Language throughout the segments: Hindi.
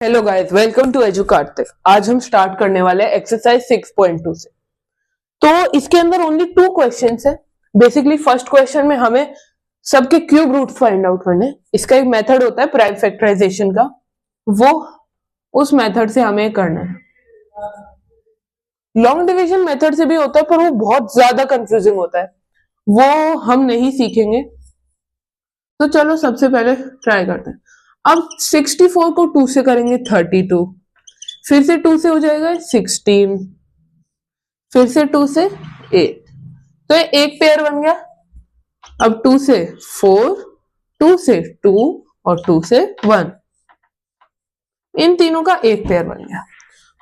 Hello guys, welcome to Edukartik. आज हम स्टार्ट करने वाले हैं एक्सरसाइज 6.2 से। तो इसके अंदर ओनली 2 क्वेश्चंस है। बेसिकली फर्स्ट क्वेश्चन में हमें सबके क्यूब रूट्स फाइंड आउट करने हैं। इसका एक मेथड होता है प्राइम फैक्टराइजेशन का, वो उस मेथड से हमें करना है। लॉन्ग डिवीजन मेथड से भी होता है, पर वो बहुत ज्यादा कंफ्यूजिंग होता है, वो हम नहीं सीखेंगे। तो चलो सबसे पहले ट्राई करते हैं। अब 64 को 2 से करेंगे 32, फिर से 2 से हो जाएगा 16, फिर से 2 से 8। तो ये एक पेयर बन गया। अब 2 से 4, 2 से 2 और 2 से 1, इन तीनों का एक पेयर बन गया।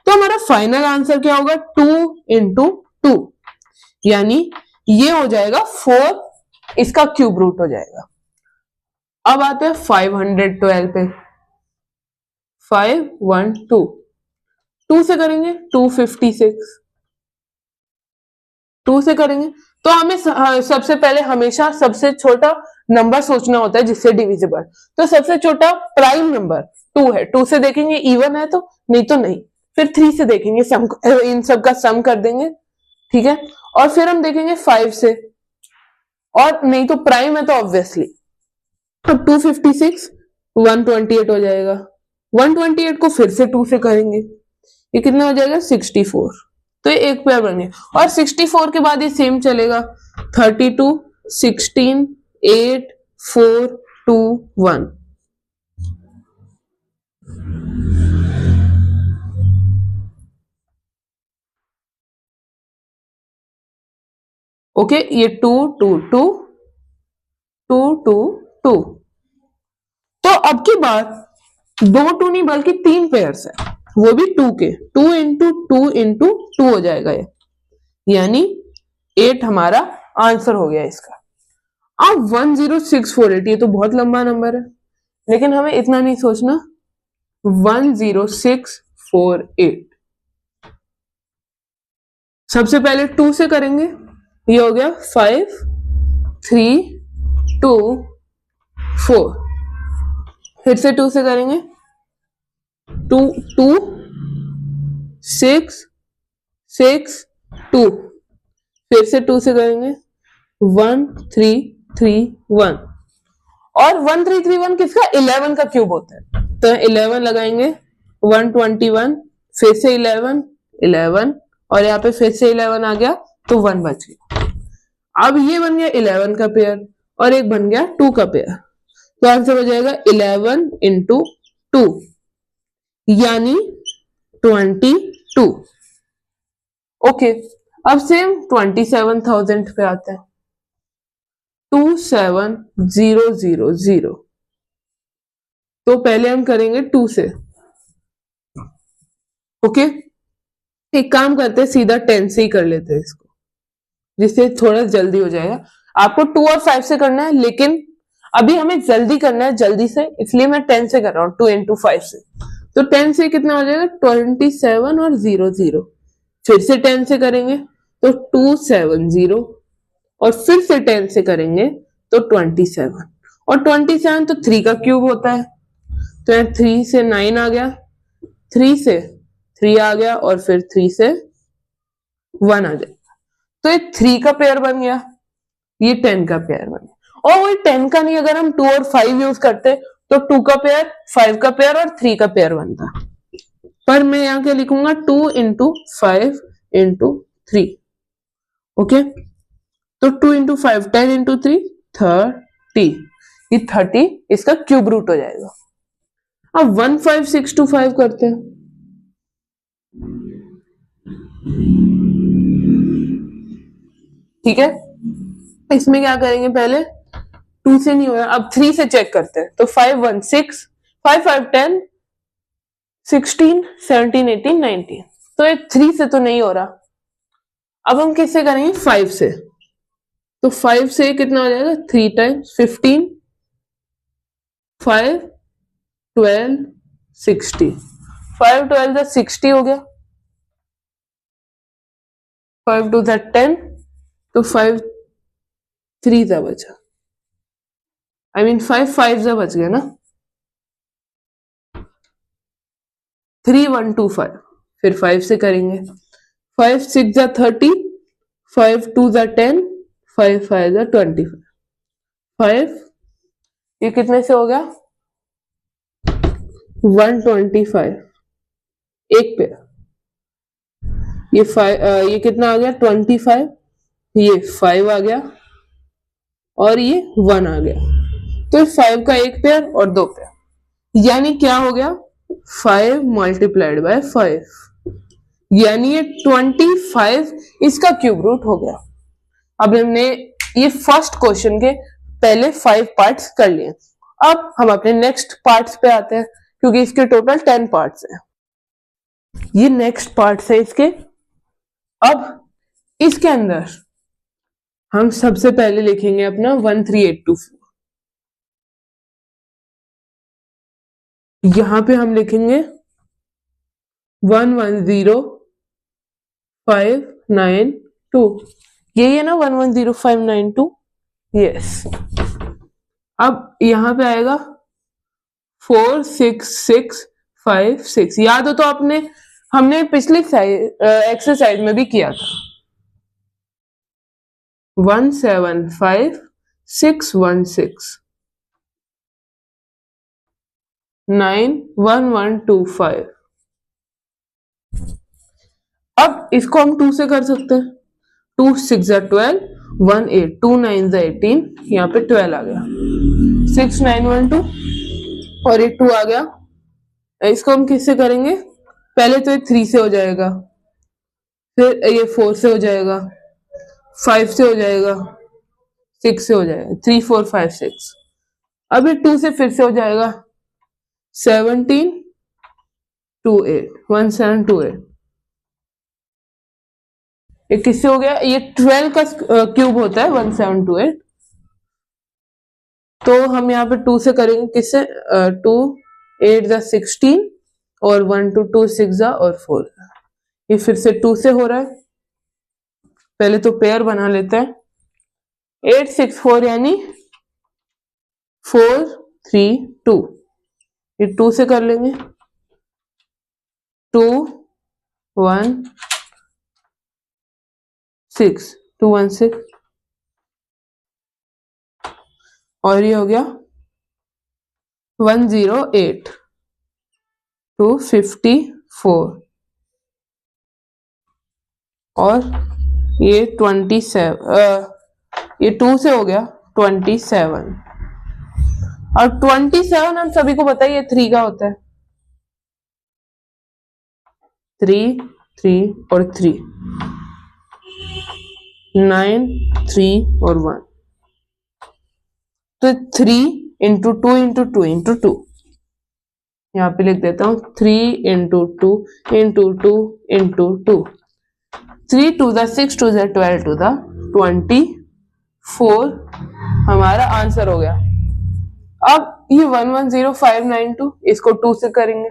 तो हमारा फाइनल आंसर क्या होगा? 2 इंटू 2, यानी ये हो जाएगा 4, इसका क्यूब रूट हो जाएगा। अब आते हैं 512 पे। 512, 2 से करेंगे 256, 2 से करेंगे तो हमें सबसे पहले हमेशा सबसे छोटा नंबर सोचना होता है जिससे डिविजिबल। तो सबसे छोटा प्राइम नंबर 2 है, 2 से देखेंगे इवन है तो, नहीं तो नहीं। फिर 3 से देखेंगे सम, इन सब का सम कर देंगे, ठीक है। और फिर हम देखेंगे 5 से, और नहीं तो प्राइम है तो ऑब्वियसली। अब 256 128 हो जाएगा। 128 को फिर से 2 से करेंगे, ये कितना हो जाएगा? 64। तो ये एक पेयर बन गया। और 64 के बाद ये सेम चलेगा, 32, 16, 8, 4, 2, 1। ओके, ये 2, 2, 2, 2, 2, 2। तो अब की बार 2 2 नहीं बल्कि 3 पेयर्स है, वो भी 2 के। 2 इंटू 2 इंटू 2 हो जाएगा ये, यानी 8 हमारा आंसर हो गया इसका। अब 10648, ये तो बहुत लंबा नंबर है, लेकिन हमें इतना नहीं सोचना। 10648, सबसे पहले 2 से करेंगे, ये हो गया 5, 3, 2, 4। फिर से 2 से करेंगे 2, 2, 6, 6, 2। फिर से 2 से करेंगे 1, 3, 3, 1। और 1, 3, 3, 1 किसका? 11 का क्यूब होता है, तो 11 लगाएंगे। 121, फिर से 11, 11, और यहाँ पे फिर से 11 आ गया तो 1 बच गया। अब ये बन गया 11 का पेयर, और एक बन गया 2 का पेयर। तो आंसर हो जाएगा 11 इंटू 2, यानी 22। ओके, अब सेम 27,000 पे आते हैं। 27000। तो पहले हम करेंगे 2 से। ओके, एक काम करते हैं, सीधा 10 से ही कर लेते हैं इसको, जिससे थोड़ा जल्दी हो जाएगा। आपको 2 और 5 से करना है, लेकिन अभी हमें जल्दी करना है, जल्दी से, इसलिए मैं 10 से कर रहा हूँ, 2 इंटू 5 से। तो 10 से कितना हो जाएगा? 27 और 00। फिर से 10 से करेंगे तो 270, और फिर से 10 से करेंगे तो 27, और 27 तो 3 का क्यूब होता है, तो यहाँ 3 से 9 आ गया, 3 से 3 आ गया, और फिर 3 से 1 आ जाएगा। तो ये 3 का पेयर बन गया, ये 10 का पेयर बन गया। और वही 10 का नहीं, अगर हम 2 और 5 यूज करते तो 2 का पेयर, 5 का पेयर और 3 का पेयर बनता। पर मैं यहाँ क्या लिखूंगा? 2 इंटू 5 इंटू 3। ओके, तो 2 इंटू 5, 10 इंटू 3, 30। ये 30 इसका क्यूब रूट हो जाएगा। अब 15625 करते हैं। ठीक है, इसमें क्या करेंगे? पहले 2 से नहीं हो रहा, अब 3 से चेक करते हैं। तो 5 1 6, 5 5 10, 16 17 18 19। तो ये 3 से तो नहीं हो रहा, अब हम किससे करेंगे? 5 से। तो 5 से कितना हो जाएगा? 3 टाइम्स 15, 5 12 60। 5 12 60 हो गया, 5 2 10, तो 5 3 बचा, I mean 5 5 बच गया ना। 3 1 2 5, फिर 5 से करेंगे। 5 6 जा 30, 5 2 जा 10, 5 5 जा 25, 5 ये कितने से हो गया 125 एक पेयर। ये 5 ये कितना आ गया 25, ये 5 आ गया और ये 1 आ गया, तो 5 का एक पेयर और 2 पेयर, यानी क्या हो गया 5 मल्टीप्लाइड बाय 5, यानी ये 25 इसका क्यूब रूट हो गया। अब हमने ये फर्स्ट क्वेश्चन के पहले 5 पार्ट्स कर लिए। अब हम अपने नेक्स्ट पार्ट्स पे आते हैं, क्योंकि इसके टोटल 10 पार्ट्स हैं। ये नेक्स्ट पार्ट्स है इसके। अब इसके अंदर हम सबसे पहले लिखेंगे अपना 13824। यहां पे हम लिखेंगे 110592, यही है ना 110592, यस। अब यहां पे आएगा 46656, याद हो तो आपने हमने पिछली एक्सरसाइज में भी किया था। 175616 91125। अब इसको हम 2 से कर सकते हैं। 2 6 जा 12, 1 8, 2 9 जा 18, यहाँ पे 12 आ गया, 6912 और ये 2 आ गया। इसको हम किससे करेंगे, पहले तो ये 3 से हो जाएगा, फिर ये 4 से हो जाएगा, 5 से हो जाएगा, 6 से हो जाएगा, 3 4 5 6। अब ये 2 से फिर से हो जाएगा 1728, 1728। ये किससे हो गया, ये 12 का क्यूब होता है 1728, तो हम यहाँ पे 2 से करेंगे, किससे 2 8 जा 16 और 1 2 2 6 जा और 4, ये फिर से 2 से हो रहा है। पहले तो पेयर बना लेते हैं, 8 6 4 यानी 4 3 2, ये 2 से कर लेंगे, 2 1 6 2 1 6, और ये हो गया 108 254 और ये 27, ये 2 से हो गया 27, और 27 हम सभी को पता है ये 3 का होता है, 3 3 और 3, 9 3 और 1, तो 3 इंटू 2 इंटू 2 इंटू 2, यहाँ पे लिख देता हूं 3 इंटू 2 इंटू 2 इंटू 2, 3 2 दा 6 2 दा 12 2 दा 24 हमारा आंसर हो गया। अब ये 110592 इसको 2 से करेंगे,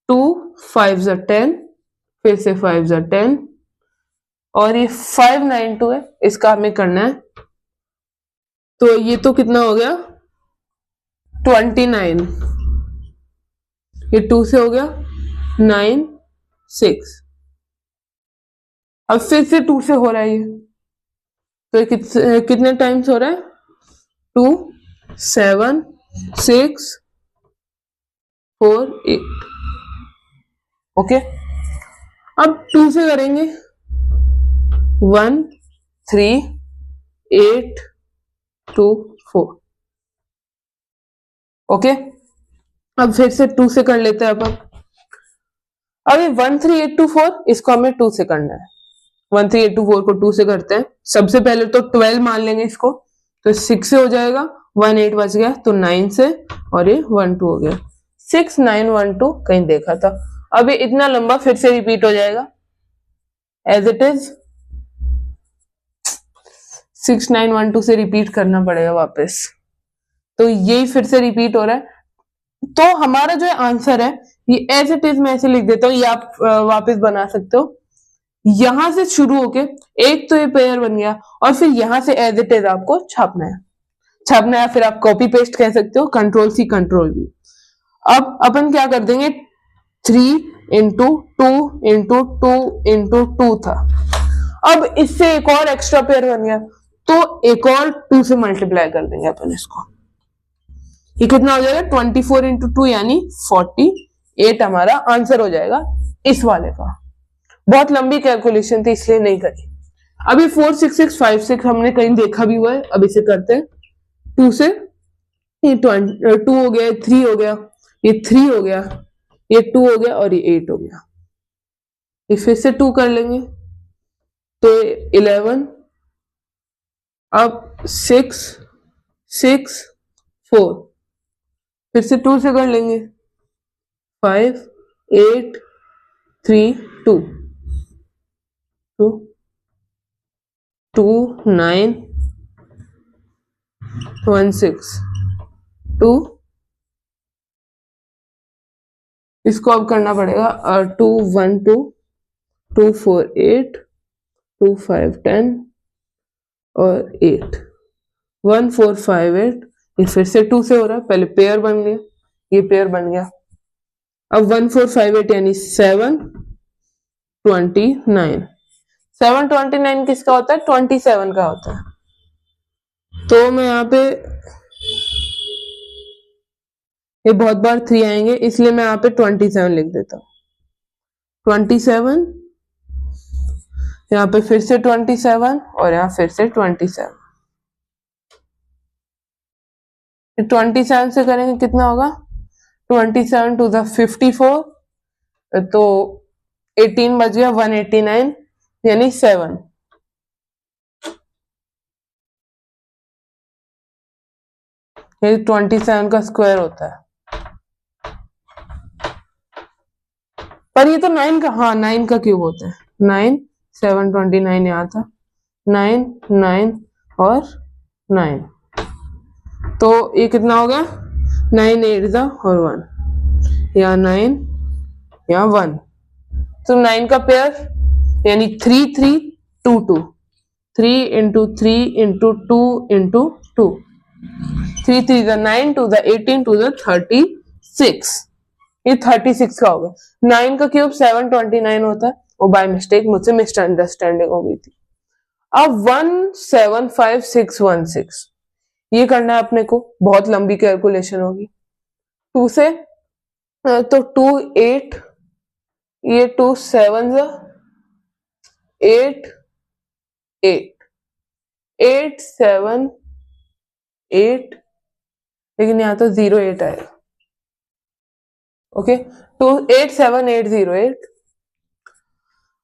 2 5 जा 10, फिर से 5 जा 10, और ये 592 है, इसका हमें करना है, तो ये तो कितना हो गया 29, ये 2 से हो गया 9 6, अब फिर से 2 से हो रहा है ये, तो ये कितने टाइम्स हो रहा है 2 7 6 4 8, ओके। अब 2 से करेंगे 1 3 8 2 4, ओके। अब फिर से 2 से कर लेते हैं अपन। अब ये 13824 इसको हमें 2 से करना है, 13824 को 2 से करते हैं। सबसे पहले तो 12 मान लेंगे इसको, तो 6 से हो जाएगा, 1 8 बच गया तो 9 से, और ये 1 2 हो गया, 6 9 1 2 कहीं देखा था। अब ये इतना लंबा फिर से रिपीट हो जाएगा एज इट इज, 6 9 1 2 से रिपीट करना पड़ेगा वापस, तो यही फिर से रिपीट हो रहा है। तो हमारा जो आंसर है ये एज इट इज मैं ऐसे लिख देता हूँ, ये आप वापस बना सकते हो। यहां से शुरू होके एक तो ये पेयर बन गया, और फिर यहां से एज इट इज आपको छापना है, या फिर आप कॉपी पेस्ट कह सकते हो, कंट्रोल C कंट्रोल V। अब अपन क्या कर देंगे 3 इंटू 2 था। अब इससे एक और एक्स्ट्रा पेयर बन गया, तो एक और 2 से मल्टीप्लाई कर देंगे अपन इसको। ये कितना हो जाएगा 24 इंटू 2 यानी 48 हमारा आंसर हो जाएगा इस वाले का। बहुत लंबी कैलकुलेशन थी इसलिए नहीं करी। अभी 4 6 6 5 6 हमने कहीं देखा भी हुआ है, अब इसे करते हैं 2 से। ये 2 हो गया, 3 हो गया, ये 3 हो गया, ये 2 हो गया और ये 8 हो गया। ये फिर से 2 कर लेंगे तो 11, अब 6 6 4, फिर से 2 से कर लेंगे 5 8 3 2 2 2 9 1 6 2। इसको अब करना पड़ेगा 2 1 2 2 4 8 2 5 10 और 8 1 4 5 8। ये फिर से 2 से हो रहा है, पहले पेयर बन गया, ये पेयर बन गया। अब 1 4 5 8 यानी 7 29। 7 29 किसका होता है 27 का होता है। तो मैं यहाँ पे ये बहुत बार 3 आएंगे इसलिए मैं यहाँ पे 27 लिख देता हूँ। 27, यहाँ पे फिर से 27 और यहाँ फिर से 27। 27 से करेंगे कितना होगा 27 टू द 54, तो 18 बच गया 189 यानी 7। ये 27 का स्क्वायर होता है। पर ये तो 9 का, हाँ 9 का क्यूब होता है। 9 7 29 यहाँ था, 9 9 और 9, तो ये कितना हो गया 9 8 और 1, या 9 या 1। तो 9 का पेयर यानी 3 3 2 2, 3 into 3 into 2 into 2, 3 3 the 9 to the 18 to the 36। ये 36 का हो गया। 9 का क्यूब 729 होता है, और बाय मिस्टेक मुझसे मिसअंडरस्टैंडिंग हो गई थी। अब 175616 ये करना है अपने को, बहुत लंबी कैलकुलेशन होगी। 2 से तो 2 8, ये 2 7 8 8 8 7 8, लेकिन यहाँ तो 0 8 आएगा। ओके, तो 8 7 8 0 8।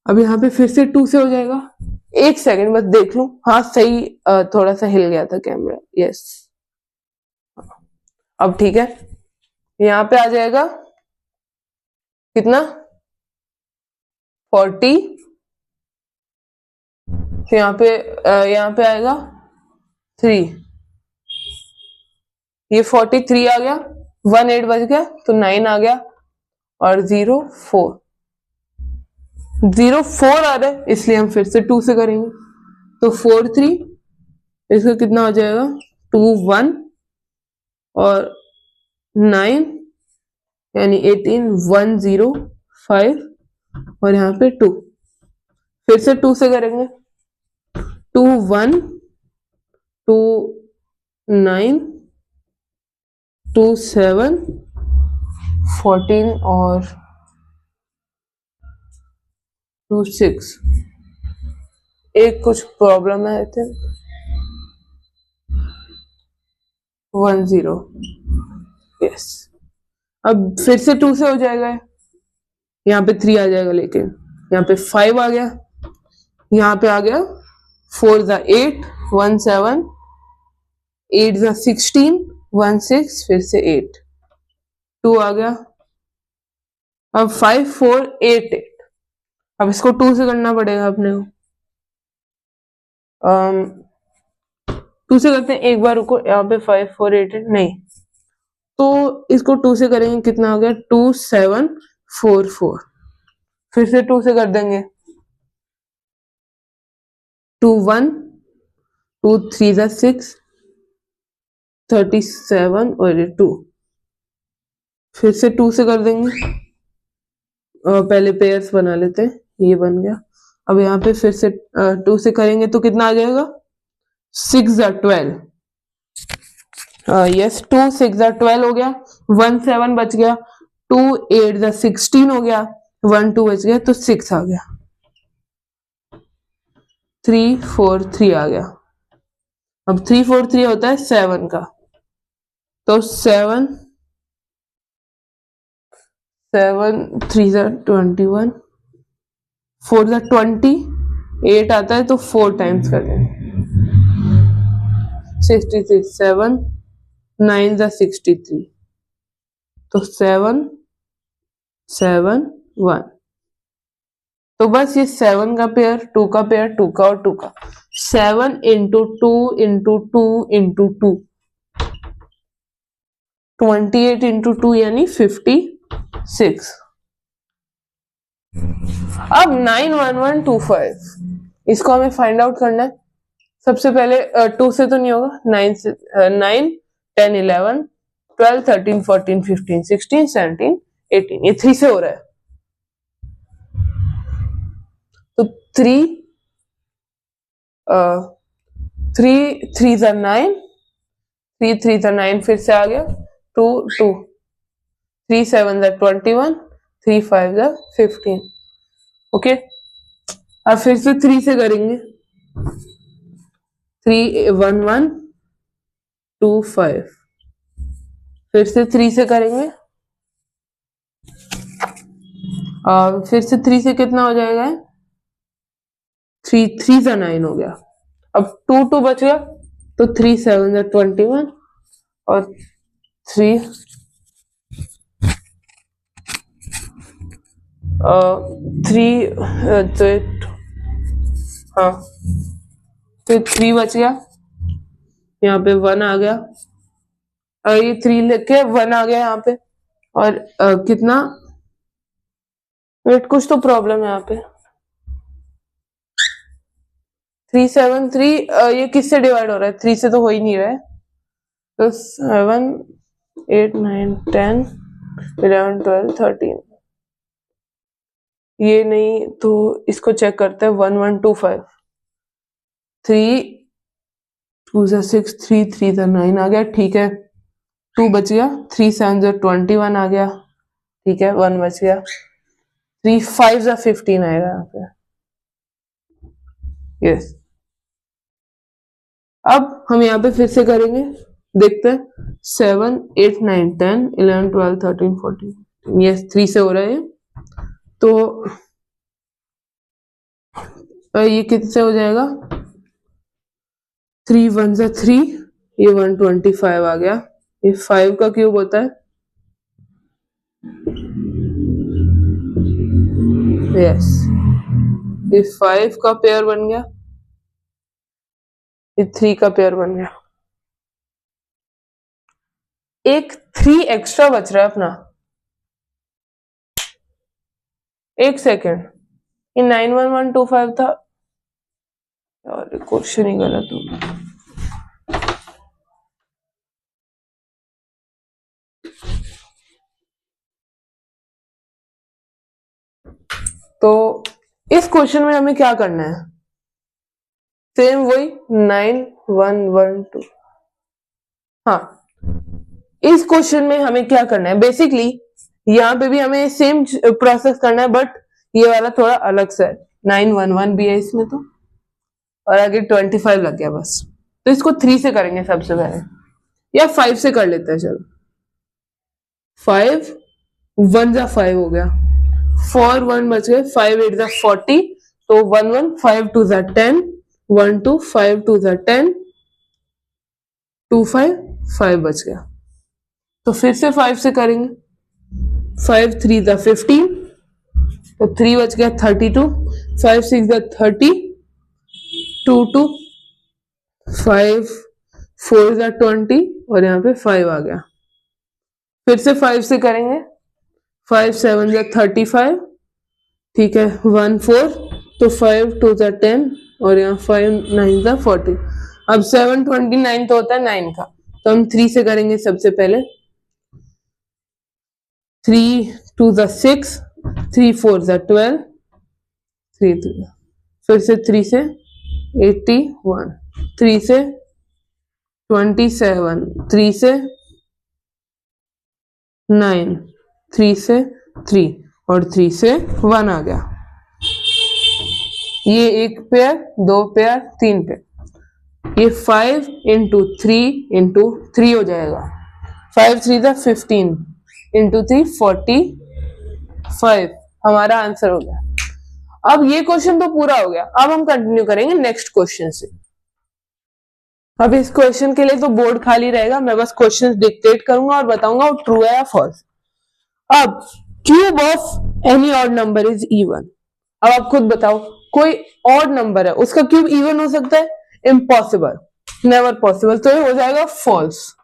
अब यहाँ पे फिर से 2 से हो जाएगा। एक सेकंड बस देख लूं, हाँ सही, थोड़ा सा हिल गया था कैमरा, यस अब ठीक है। यहाँ पे आ जाएगा कितना 40, तो यहाँ पे आएगा 3, ये 43 आ गया, 1 8 बच गया तो 9 आ गया, और 0 4 0 4 आ रहा है इसलिए हम फिर से 2 से करेंगे, तो 4 3, इसका कितना हो जाएगा 2 1 और 9 यानी 18 1 0 5, और यहाँ पे 2, फिर से 2 से करेंगे 2 1 2 9 2 7 14 और 2 6। एक कुछ प्रॉब्लम है, आई थिंक 1 0, यस। अब फिर से 2 से हो जाएगा, यहाँ पे 3 आ जाएगा, लेकिन यहाँ पे 5 आ गया, यहाँ पे आ गया 4 द 8 1 7 8 द 16 1 6, फिर से 8 2 आ गया, अब 5 4 8 8। अब इसको 2 से करना पड़ेगा अपने को। 2 से करते हैं, एक बार रुको, यहाँ पे 5 4 8 8 नहीं, तो इसको 2 से करेंगे, कितना हो गया 2 7 4 4, फिर से 2 से कर देंगे 2 1 2 3 द 6 37 और 2, फिर से 2 से कर देंगे पहले पेयर्स बना लेते हैं, ये बन गया। अब यहाँ पे फिर से 2 से करेंगे तो कितना आ जाएगा, 6 × 12। यस, 2 6 × 12 हो गया, 1 7 बच गया, 2 8 × 16 हो गया, 1 2 बच गया तो 6 आ गया, 3 4 3 आ गया। अब 3 4 3 होता है 7 का, तो 7 7 3 × 21, 4 × 20, 8 आता है तो 4 टाइम्स कर दें, 63, 7 9 × 63, तो 7 7 1। तो बस ये 7 का पेयर, 2 का पेयर, 2 का और 2 का, 7 × 2 × 2 × 2, 28 × 2 यानी 56। अब 91125 इसको हमें फाइंड आउट करना है। सबसे पहले 2 से तो नहीं होगा, 9 से 9 10 11 12 13 14 15 16 17 18, ये 3 से हो रहा है। तो 3 3 × 9, 3 3 × 9 फिर से आ गया, 2 2, 3 7 × 21, 3 5 × 15। ओके, अब फिर से 3 से करेंगे, 3 1 1 2 5, फिर से 3 से करेंगे, फिर से 3 से कितना हो जाएगा, 3 3 × 9 हो गया। अब 2 2 बच गया, तो 3 7 × 21 और 3 3 तो हाँ, तो 3 बच गया, यहाँ पे 1 आ गया, ये 3 लेके 1 आ गया यहाँ पे, और कितना, वेट कुछ तो प्रॉब्लम है यहाँ पे, 3 7 3, ये किससे डिवाइड हो रहा है, 3 से तो हो ही नहीं रहा है, तो 7 8 9 10 11 12 13, ये नहीं तो इसको चेक करते हैं, 1 1 2 5, 3 2 × 6 3 3 × 9 आ गया, ठीक है, 2 बच गया, 3 7 × 21 आ गया, ठीक है, 1 बच गया, 3 5 × 15 आएगा यहाँ पे, यस। अब हम यहाँ पे फिर से करेंगे, देखते हैं, 7 8 9 10 11 12 13 14, यस 3 से हो रहा है, तो ये कितने से हो जाएगा, 3 1 × 3, ये 125 आ गया, ये 5 का क्यूब होता है, यस, ये 5 का पेयर बन गया, ये 3 का पेयर बन गया, एक 3 एक्स्ट्रा बच रहा है अपना, एक सेकेंड, ये 91125 था, और क्वेश्चन ही गलत हो गया, तो इस क्वेश्चन में हमें क्या करना है, सेम वही 9112, हाँ, इस क्वेश्चन में हमें क्या करना है, बेसिकली यहाँ पे भी हमें सेम प्रोसेस करना है, बट ये वाला थोड़ा अलग सा है, 911 भी है इसमें तो, और आगे 25 लग गया बस, तो इसको 3 से करेंगे सबसे पहले, या 5 से कर लेते हैं, चलो 5 1 × 5 हो गया, 4 1 बच गए, 5 8 × 40, तो 1 1 5 2 × 10 1 2 5 2 × 10 2 5 5 बच गया, तो फिर से 5 से करेंगे, 5 3 × 15, तो 3 बच गया 32, 5 6 × 30, 2 2 5 4 × 20, और यहाँ पे 5 आ गया, फिर से 5 से करेंगे, 5 7 × 35, ठीक है, 1 4, तो 5 2 × 10, और यहाँ 5 9 × 40, अब 7 29 तो होता है 9 का, तो हम 3 से करेंगे सबसे पहले, 3 2 × 6, 3 4 ज़ा 12, 3 3, फिर से 3 से 81, 3 से 27, 3 से 9, 3 से 3 और 3 से 1 आ गया। ये एक पेयर, दो पेयर, तीन पेयर, ये 5 इंटू 3 हो जाएगा। 5 3 ज़ा 15 इंटू 3 45 हमारा आंसर हो गया। अब ये क्वेश्चन तो पूरा हो गया। अब हम कंटिन्यू करेंगे नेक्स्ट क्वेश्चन से। अब इस क्वेश्चन के लिए तो बोर्ड खाली रहेगा, मैं बस क्वेश्चन डिक्टेट करूंगा और बताऊंगा वो ट्रू है या फॉल्स। अब cube of any odd number is even. अब आप खुद बताओ, कोई ऑड नंबर है उसका क्यूब इवन हो सकता है? इम्पॉसिबल, नेवर पॉसिबल, तो ये हो जाएगा फॉल्स।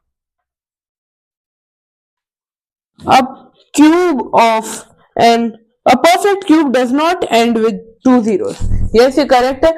अब cube of N a perfect cube does not end with 2 zeros, yes ये करेक्ट है।